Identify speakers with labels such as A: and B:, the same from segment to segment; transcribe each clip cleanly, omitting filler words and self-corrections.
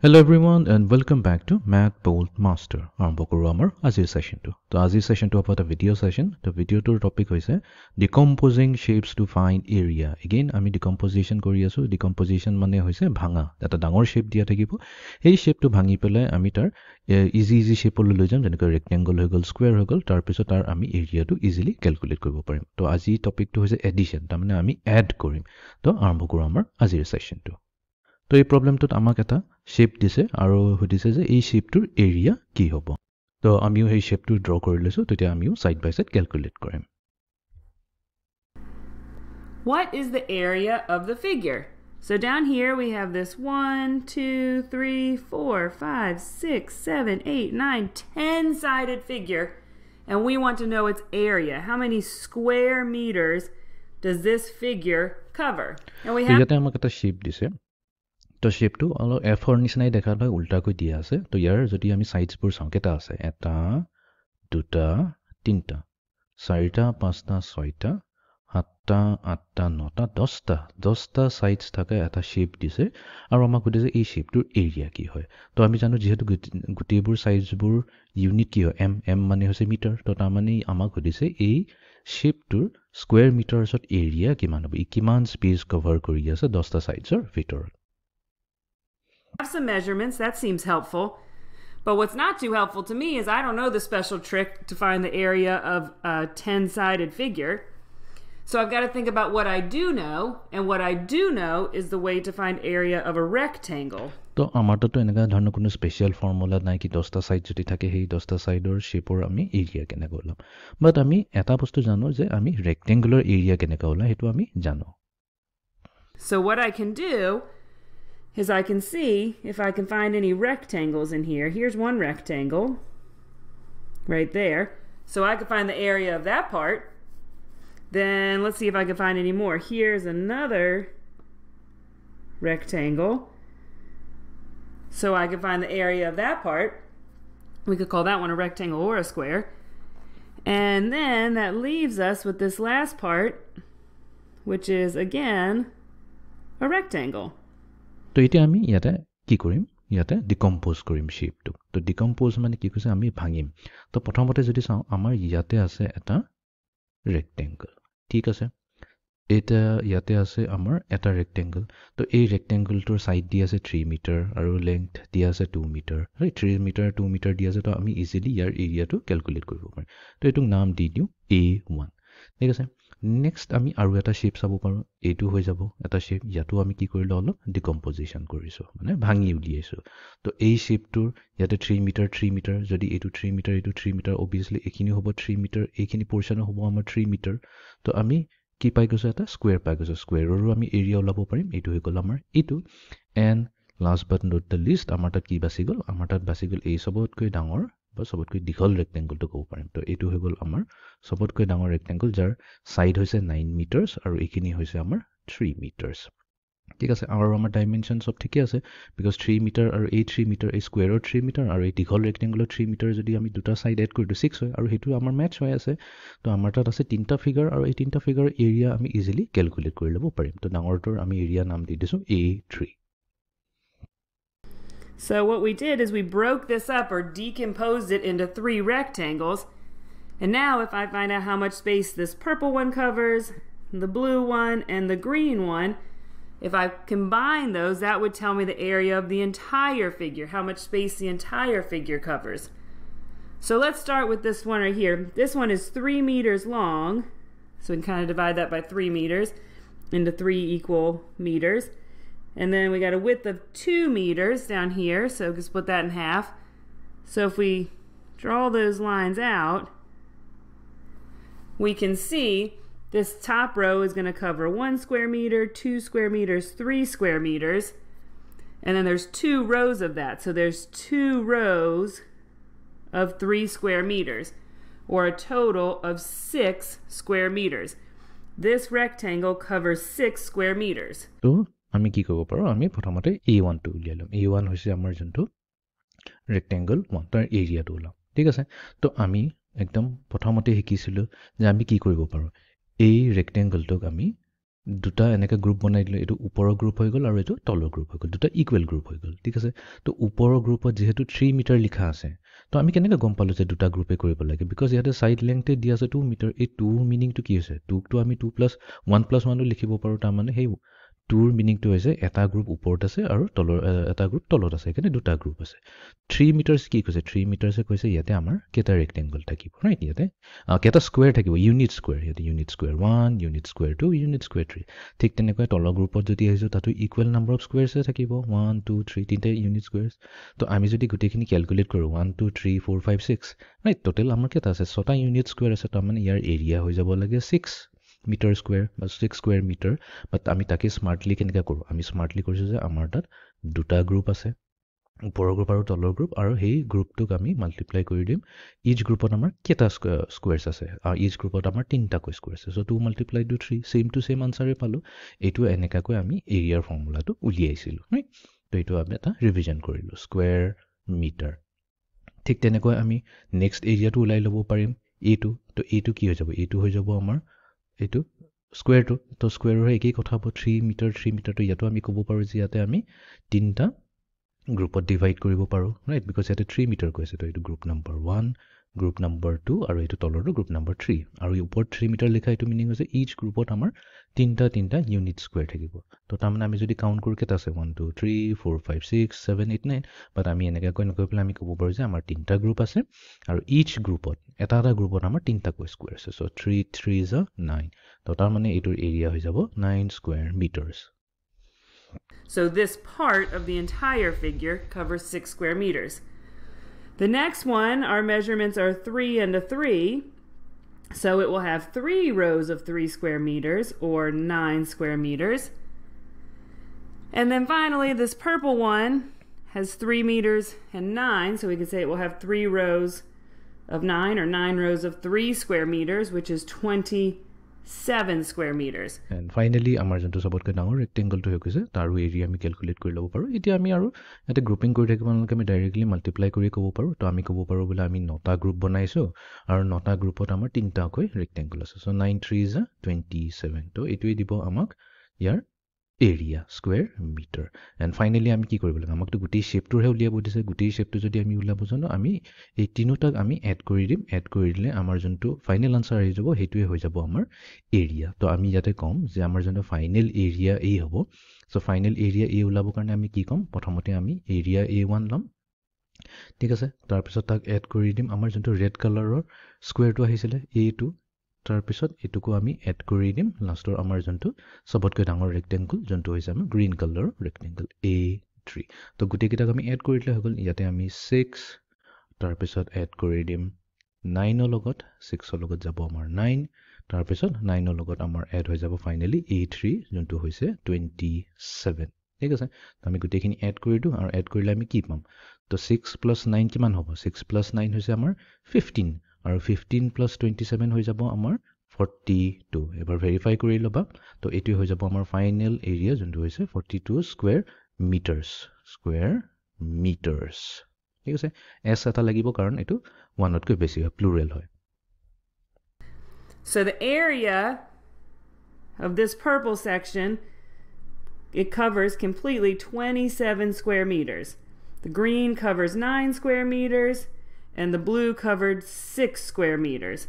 A: Hello everyone and welcome back to Math Bold Master. আৰম্ভ কৰো আমাৰ আজিৰ সেশনটো। তো আজিৰ সেশনটো হ'ব এটা ভিডিও সেশন। তো ভিডিওটোৰ টপিক হৈছে decomposing shapes to find area. Again আমি decomposition কৰি আছো। Decomposition মানে হৈছে ভাঙা। এটা ডাঙৰ শেপ দিয়া থাকিব। এই শেপটো ভাঙি পেলাই আমি তাৰ ইজি শেপলৈ লৈ যাম যেনেকৈ ৰেক্টেংগল হৈ গ'ল, স্কয়াৰ হৈ গ'ল, তাৰ পিছত তাৰ আমি এৰিয়াটো ইজিলি ক্যালকুলেট কৰিব পাৰিম। তো আজি টপিকটো হৈছে এডিশন। তাৰমানে আমি এড কৰিম। তো আৰম্ভ কৰো আমাৰ আজিৰ সেশনটো। তো এই প্ৰবলেমটোত আমাক এটা শেপ দিছে আৰু সুধিছে যে এই শেপটোৰ এৰিয়া কি হ'ব। তো আমিও এই শেপটো ড্ৰ কৰি লৈছো তেতিয়া আমিও সাইড বাই সাইড ক্যালকুলেট কৰিম।
B: What is the area of the figure? So down here we have this 1, 2, 3, 4, 5, 6, 7, 8, 9, 10-sided figure, and we want to know its area. How many square meters does this figure cover? And we have
A: ইয়াতে আমাক এটা shape দিছে। তো শেপটো অলপ এফৰ নিচিনাই দেখা হয় উল্টাকৈ দিয়া আছে। তো ইয়াৰ যদি আমি সাইডছবোৰ চাওঁ কেটা আছে এটা দুটা তিনটা চাৰিটা পাঁচটা ছয়টা সাতটা আঠটা নটা দহটা সাইডছ থাকে এটা শেপ দিছে আৰু আমাক সুধিছে এই শেপটোৰ এৰিয়া কি হয়। তো আমি জানো যেহেতু গোটেইবোৰ সাইডছবোৰ ইউনিট কি হয় এম মানে হৈছে মিটাৰ। তো তাৰ মানে আমাক সুধিছে এই শেপটোৰ স্কয়াৰ মিটাৰছত এৰিয়া কিমান হ'ব, ই কিমান স্পেচ কভাৰ কৰি আছে 10টা সাইডছৰ ভিতৰত।
B: have some measurements. That seems helpful. But what's not too helpful to me is I don't know the special trick to find the area of a 10-sided figure. So I've got to think about what I do know, and what I do know is the way to find area of a rectangle.
A: তো আমাৰটো এনেকা ধৰণৰ কোনো special formula নাই কি 10টা side যদি থাকে সেই 10টা সাইডৰ শেপৰ আমি এৰিয়া কেনেকৈ ওলাম। বাট আমি এটা বস্তু জানো যে আমি ৰেক্টেংগুলাৰ এৰিয়া কেনেকৈ ওলাম সেইটো আমি জানো।
B: So what I can do is I can see if I can find any rectangles in here. Here's one rectangle right there. So I can find the area of that part. Then let's see if I can find any more. Here's another rectangle. So I can find the area of that part. We could call that one a rectangle or a square. And then that leaves us with this last part, which is again a rectangle.
A: তো এতিয়া আমি ইয়াতে কি কৰিম, ইয়াতে decompose কৰিম শেপটো। তো decompose মানে কি কৈছে আমি ভাঙিম। তো প্ৰথমতে যদি চাওঁ আমাৰ ইয়াতে আছে এটা ৰেক্টেংগল, ঠিক আছে। এটা ইয়াতে আছে আমাৰ এটা ৰেক্টেংগল। তো এই ৰেক্টেংগলটোৰ সাইড দি আছে 3 মিটাৰ আৰু লেংথ দি আছে 2 মিটাৰ। ৰাইট 3 মিটাৰ 2 মিটাৰ দি আছে। তো আমি ইজিলি ইয়াৰ এৰিয়াটো ক্যালকুলেট কৰিব পাৰিম। তো এইটোক নাম দি দিওঁ A1, ঠিক আছে। নেক্সট আমি আৰু এটা শেপ চাব পাৰোঁ। এইটো হৈ যাব এটা শেপ। ইয়াতো আমি কি কৰিলো অলপ ডিকম্পোজিশন কৰিছো মানে ভাঙি উলিয়াইছো। তো এই শেপটোৰ ইয়াতে 3 মিটাৰ যদি এইটো 3 মিটাৰ এইটো 3 মিটাৰ অবভিয়াসলি এইখিনি হ'ব 3 মিটাৰ, এইখিনি পোৰশনো হ'ব আমাৰ 3 মিটাৰ। তো আমি কি পাই গৈছো এটা স্কয়াৰ পাই গৈছো। স্কয়াৰৰো আমি এৰিয়া ওলাব পাৰিম। এইটো হৈ গ'ল আমাৰ এইটো। And last but not the least আমাৰ তাত কি বাছি গ'ল, আমাৰ তাত বাছি গ'ল এই সবতকৈ ডাঙৰ বা সবতকৈ দীঘল ৰেক্টেংগলটো ক'ব পাৰিম। তো এইটো হৈ গ'ল আমাৰ সবতকৈ ডাঙৰ ৰেক্টেংগল যাৰ সাইড হৈছে 9 মিটাৰছ আৰু এইখিনি হৈছে আমাৰ 3 মিটাৰছ, ঠিক আছে। আৰু আমাৰ ডাইমেনশন সব ঠিকে আছে বিকজ 3 মিটাৰ আৰু এই 3 মিটাৰ এই স্কয়াৰৰ 3 মিটাৰ আৰু এই দীঘল ৰেক্টেংগলৰ 3 মিটাৰ যদি আমি দুটা সাইড এড কৰি দিওঁ 6 হয় আৰু সেইটো আমাৰ মেটচ হৈ আছে। তো আমাৰ তাত আছে তিনটা ফিগাৰ আৰু এই তিনটা ফিগাৰৰ এৰিয়া আমি ইজিলি ক্যালকুলেট কৰি ল'ব পাৰিম। তো ডাঙৰটোৰ আমি এৰিয়া নাম দি দিছো A3.
B: So what we did is we broke this up or decomposed it into 3 rectangles. And now if I find out how much space this purple one covers, the blue one, and the green one, if I combine those, that would tell me the area of the entire figure, how much space the entire figure covers. So let's start with this one right here. This one is 3 meters long. So we can kind of divide that by 3 meters into 3 equal meters. And then we got a width of 2 meters down here, so we can split that in half. So if we draw those lines out, we can see this top row is going to cover 1 square meter, 2 square meters, 3 square meters. And then there's 2 rows of that. So there's 2 rows of 3 square meters, or a total of 6 square meters. This rectangle covers 6 square meters.
A: তো আমি কি কৰিব পাৰো, আমি প্ৰথমতে A1 টো উলিয়াই লম। A1 হৈছে আমাৰ যোনটো ৰেক্টেংগল 1 তাৰ এৰিয়াটো ওলাম, ঠিক আছে। তো আমি একদম প্ৰথমতে শিকিছিলো যে আমি কি কৰিব পাৰো, এই ৰেক্টেংগলটোক আমি দুটা এনেকৈ গ্ৰুপ বনাই দিলোঁ এইটো ওপৰৰ গ্ৰুপ হৈ গ'ল আৰু এইটো তলৰ গ্ৰুপ হৈ গ'ল দুটা ইকুৱেল গ্ৰুপ হৈ গ'ল ঠিক আছে তো ওপৰৰ গ্ৰুপত যিহেতু 3 মিটাৰ লিখা আছে তো আমি কেনেকৈ গম পালোঁ যে দুটা গ্ৰুপে কৰিব লাগে বিকজ ইয়াতে ছাইড লেংথে দিয়া আছে 2 মিটাৰ এই 2 মিনিংটো কি হৈছে 2টো আমি 2+1+1 লিখিব পাৰোঁ তাৰমানে সেই 2ৰ মিনিংটো হৈছে এটা গ্ৰুপ ওপৰত আছে আৰু তলৰ এটা গ্ৰুপ তলত আছে সেইকাৰণে দুটা গ্ৰুপ আছে 3 মিটাৰ্ছ কি কৈছে 3 মিটাৰ্ছে কৈছে ইয়াতে আমাৰ কেইটা ৰেক্টেংগল থাকিব ৰাইট ইয়াতে কেইটা স্কুৱেৰ থাকিব ইউনিট স্কুৱেৰ ইয়াতে unit square 1 unit square 2 unit square 3 ঠিক তেনেকৈ তলৰ গ্ৰুপত যদি আহিছোঁ তাতো ইকুৱেল নাম্বাৰ অফ স্কুৱেৰছে থাকিব 1 2 3 তিনিটা ইউনিট স্কুৱেৰছ তো আমি যদি গোটেইখিনি কেলকুলেট কৰোঁ 1 2 3 4 5 6 ৰাইট টোটেল আমাৰ কেইটা আছে 6টা ইউনিট স্কুৱেৰ আছে তাৰমানে ইয়াৰ এৰিয়া হৈ যাব লাগে 6 মিটাৰ স্কুৱেৰ বা 6 স্কুৱেৰ মিটাৰ বাট আমি তাকে স্মাৰ্টলি কেনেকৈ কৰোঁ আমি স্মাৰ্টলি কৰিছোঁ যে আমাৰ তাত দুটা গ্ৰুপ আছে ওপৰৰ গ্ৰুপ আৰু তলৰ গ্ৰুপ আৰু সেই গ্ৰুপটোক আমি মাল্টিপ্লাই কৰি দিম ইচ গ্ৰুপত আমাৰ কেইটা স্কুৱেৰছ আছে আৰু ইচ গ্ৰুপত আমাৰ তিনিটাকৈ স্কুৱেৰ আছে চ' 2 × 2 3 ছেইম টু ছেইম আনচাৰে পালোঁ এইটো এনেকুৱাকৈ আমি এৰিয়াৰ ফৰ্মুলাটো উলিয়াইছিলোঁ ৰাইট তো এইটো আমি এটা ৰিভিজন কৰিলোঁ স্কুৱেৰ মিটাৰ ঠিক তেনেকৈ আমি নেক্সট এৰিয়াটো ওলাই ল'ব পাৰিম এইটো তো এইটো কি হৈ যাব এইটো হৈ যাব আমাৰ এইটো স্কুৱেৰটো তো স্কুৱেৰৰ একেই কথা হ'ব 3 মিটাৰটো ইয়াতো আমি ক'ব পাৰোঁ যে ইয়াতে আমি তিনিটা গ্ৰুপত ডিভাইড কৰিব পাৰোঁ ৰাইট বিকজ ইয়াতে 3 মিটাৰ কৈছে তো এইটো গ্ৰুপ নম্বৰ 1 গ্ৰুপ নম্বৰ 2 আৰু এইটো তলৰটো গ্ৰুপ নম্বৰ 3 আৰু ওপৰত 3 মিটাৰ লিখা এইটো মিনিং হৈছে ইচ গ্ৰুপত আমাৰ তিনিটা ইউনিট স্কুৱেৰ থাকিব তো তাৰমানে আমি যদি কাউণ্ট কৰোঁ কেইটা আছে 1 2 3 4 5 6 7 8 9 বাট আমি এনেকৈ নকৈ পেলাই আমি ক'ব পাৰোঁ যে আমাৰ তিনিটা গ্ৰুপ আছে আৰু ইচ গ্ৰুপত এটা গ্ৰুপত আমাৰ তিনিটাকৈ স্কুৱেৰ আছে চ' 3 3 is 9 তো তাৰমানে এইটোৰ এৰিয়া হৈ যাব 9 square metres
B: So this part of the entire figure covers 6 square meters. The next one, our measurements are 3 and a 3. So it will have 3 rows of 3 square meters, or 9 square meters. And then finally, this purple one has 3 meters and 9. So we could say it will have 3 rows of 9, or 9 rows of 3 square meters, which is 27 square meters.
A: And finally, আমাৰ যোনটো সবতকৈ ডাঙৰ ৰেক্টেংগলটো হৈ গৈছে তাৰো area আমি calculate কৰি ল'ব পাৰোঁ এতিয়া আমি আৰু ইয়াতে গ্ৰুপিং কৰি থাকিব নালাগে আমি ডাইৰেক্টলি মাল্টিপ্লাই কৰি ক'ব পাৰোঁ তো আমি ক'ব পাৰোঁ বোলে আমি 9টা গ্ৰুপ বনাইছোঁ আৰু 9টা গ্ৰুপত আমাৰ তিনিটাকৈ ৰেক্টেংগল আছে চ' 9 3 is 27 তো এইটোৱে দিব আমাক ইয়াৰ area square metre and finally আমি কি কৰিব লাগে আমাকতো গোটেই শ্বেপটোৰহে উলিয়াব দিছে গোটেই শ্বেপটো যদি আমি উলিয়াব জানো আমি এই তিনিটাক আমি এড কৰি দিম এড কৰি দিলে আমাৰ যোনটো ফাইনেল আনচাৰ আহি যাব সেইটোৱে হৈ যাব আমাৰ এৰিয়া তো আমি ইয়াতে ক'ম যে আমাৰ যোনটো ফাইনেল এৰিয়া এই হ'ব চ' ফাইনেল এৰিয়া এই ওলাবৰ কাৰণে আমি কি ক'ম প্ৰথমতে আমি এৰিয়া A1 ল'ম ঠিক আছে তাৰপিছত তাক এড কৰি দিম আমাৰ যোনটো ৰেড কালাৰৰ স্কুৱেৰটো আহিছিলে এইটো তাৰপিছত এইটোকো আমি এড কৰি দিম লাষ্টৰ আমাৰ যোনটো সবতকৈ ডাঙৰ ৰেক্টেংগল যোনটো হৈছে আমাৰ গ্ৰীণ কালাৰৰ ৰেক্টেংগল A3 তো গোটেইকেইটাক আমি এড কৰি দিলে হৈ গ'ল ইয়াতে আমি 6 তাৰপিছত এড কৰি দিম 9ৰ লগত 6ৰ লগত যাব আমাৰ 9 তাৰপিছত 9ৰ লগত আমাৰ এড হৈ যাব ফাইনেলি A3 যোনটো হৈছে 27 ঠিক আছে তো আমি গোটেইখিনি এড কৰি দিওঁ আৰু এড কৰিলে আমি কি পাম তো 6 + 9 কিমান হ'ব 6 + 9 হৈছে আমাৰ 15 আৰু 15 + 27 হৈ যাব আমাৰ 42 এবাৰ ভেৰিফাই কৰি ল'বা তো এইটোৱে হৈ যাব আমাৰ ফাইনেল এৰিয়া যোনটো হৈছে 42 স্কুৱেৰ মিটাৰ্ছ ঠিক আছে এছ এটা লাগিব কাৰণ এইটো 1তকৈ বেছি হয় প্লুৰেল হয়
B: So the area of this purple section, it covers completely 27 square meters. The green covers 9 square meters, and the blue covered 6 square meters.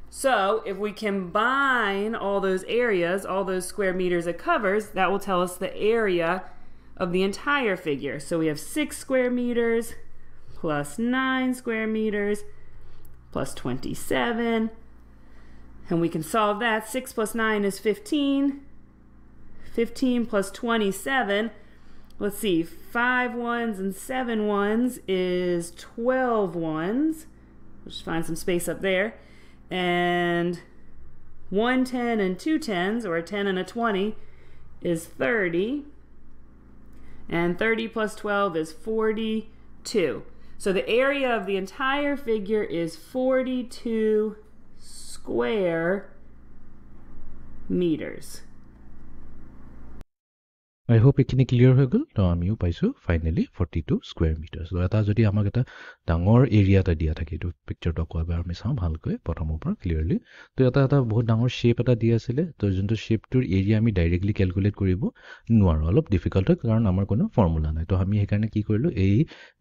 B: So if we combine all those areas, all those square meters it covers, that will tell us the area of the entire figure. So we have 6 square meters plus 9 square meters plus 27. And we can solve that. 6 + 9 is 15. 15 + 27. Let's see. 5 ones and 7 ones is 12 ones. We'll just find some space up there. And 1 10 and 2 10s, or a 10 and a 20, is 30. And 30 + 12 is 42. So the area of the entire figure is 42 square meters.
A: I hope এইখিনি clear হৈ গ'ল তো আমিও পাইছোঁ finally 42 square metre চ' এটা যদি আমাক এটা ডাঙৰ এৰিয়া এটা দিয়া থাকে এইটো পিকচাৰটো আকৌ এবাৰ আমি চাওঁ ভালকৈ প্ৰথমৰ পৰা ক্লিয়াৰলি তো এটা বহুত ডাঙৰ শ্বেপ এটা দি আছিলে তো যোনটো শ্বেপটোৰ এৰিয়া আমি ডাইৰেক্টলি কেলকুলেট কৰিব নোৱাৰোঁ অলপ ডিফিকাল্ট হয় কাৰণ আমাৰ কোনো ফৰ্মুলা নাই তো আমি সেইকাৰণে কি কৰিলোঁ এই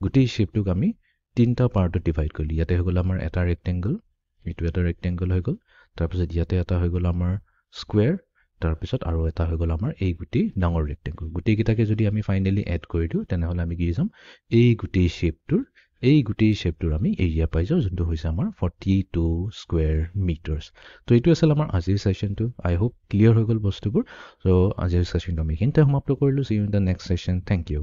A: গোটেই শ্বেপটোক আমি 3টা পাৰ্টত ডিভাইড কৰিলোঁ ইয়াতে হৈ গ'ল আমাৰ এটা ৰেক্টেংগল এইটো এটা ৰেক্টেংগল হৈ গ'ল তাৰপিছত ইয়াতে এটা হৈ গ'ল আমাৰ স্কুৱেৰ তাৰপিছত আৰু এটা হৈ গ'ল আমাৰ এই গোটেই ডাঙৰ ৰেক্টেংগল গোটেইকেইটাকে যদি আমি ফাইনেলি এড কৰি দিওঁ তেনেহ'লে আমি কি যাম এই গোটেই শ্বেপটোৰ আমি এৰিয়া পাই যাওঁ যোনটো হৈছে আমাৰ 42 স্কুৱেৰ মিটাৰ্ছ তো এইটো আছিল আমাৰ আজিৰ ছেশ্যনটো আই হোপ ক্লিয়াৰ হৈ গ'ল বস্তুবোৰ চ' আজিৰ ছেশ্যনটো আমি এইখিনিতে সমাপ্ত কৰিলোঁ see you in the next session thank U